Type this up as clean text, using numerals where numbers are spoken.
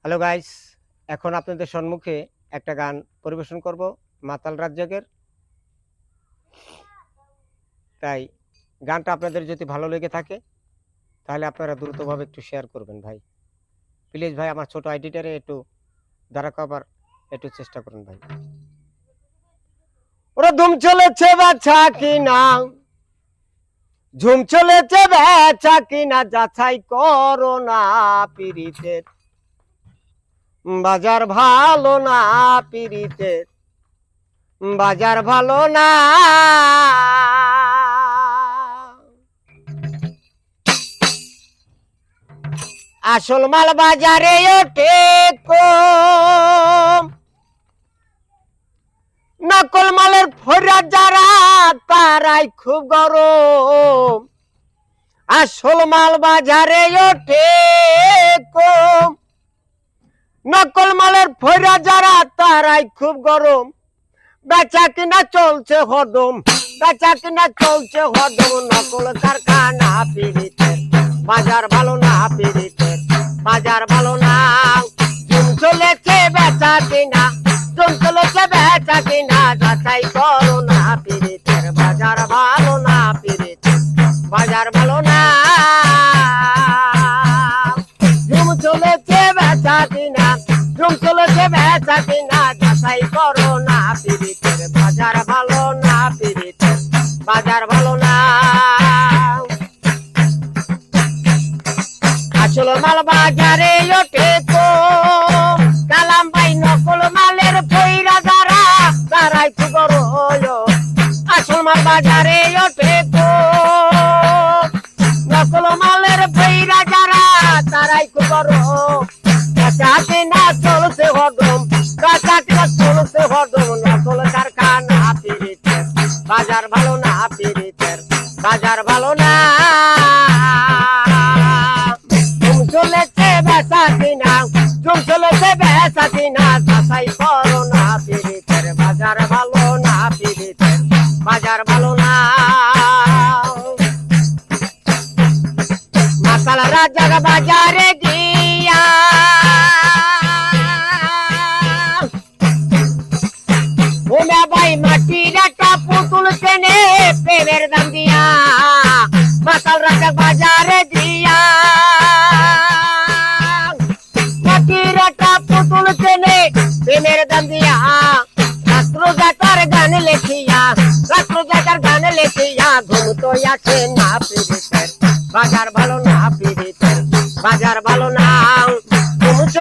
Hello guys, এখন আপনাদের সম্মুখে একটা গান পরিবেশন করব মাতাল রাজ্জাকের। তাই গানটা আপনাদের যদি ভালো লেগে থাকে তাহলে আপনারা দ্রুতভাবে একটু শেয়ার করবেন ভাই। প্লিজ ভাই, আমার ছোট আইডিটারে একটু দ্বারা কভার একটু চেষ্টা করুন ভাই। ওরা ধুম চলেছে বাছা কিনা, ঝুম চলেছে বেচা কিনা, যাচাই করো না পিরিতের বাজার ভালো না, পিরিতের বাজার ভালো না। আসল মাল বাজারে ওঠে কম, নকল মালের ফরা যারা তারাই খুব গরম। আসল মাল বাজারে ওঠে কম, নকল মালের ফরা যারা তারাই খুব গরম। বেচা কিনা চলছে হদম, বেচা কিনা চলছে হদম। নকল কারখানা পিরিতের বাজার ভালো না, পিরিতের বাজার ভালো না। জুম চলেছে বেচা কিনা, জুম চলেছে বেচা কিনা, যাচাই করো না পিরিতের বাজার ভালো না, পিরিতের বাজার ভালো না। জুম চলেছে বেচা কিনা, জুম চলেছে বেচা কিনা, যাচাই করো না পিরিতের বাজার ভালো না, পিরিতের বাজার ভালো না। আসল মাল বাজারে ওঠে কম, কালাম ভাই নকল মালের ফইরা যারা তারাই খুব গরম। আসল মাল বাজারে ওঠে কম, নকল মালের ফইরা যারা তারাই খুব গরম। বেচা কিনা চলছে হদম, বেচা কিনা চলছে হদম। নকল কারখানা পিরিতের বাজার ভালো না, পিরিতের বাজার ভালো না। চলেছে বেচা কিনা, জুম চলেছে বেচা কিনা, যাচাই করো না পিরিতের বাজার ভালো না, পিরিতের বাজার ভালো না। মাতাল রাজ্জাক বাজারে গিয়া ভোলা ভাই মাটির একটা পুতুল কেনে প্রেমের দাম দিয়া। মাতাল রাজ্জাক বাজারে দিয়া মাটির একটা পুতুল কেনে প্রেমের দাম দিয়া। রাত্র জাতার গান লেখিয়া, রাত্র জাতার গান লেখিয়া, ঘুম তো আসে না পিরিতের বাজার ভালো না, পিরিতের বাজার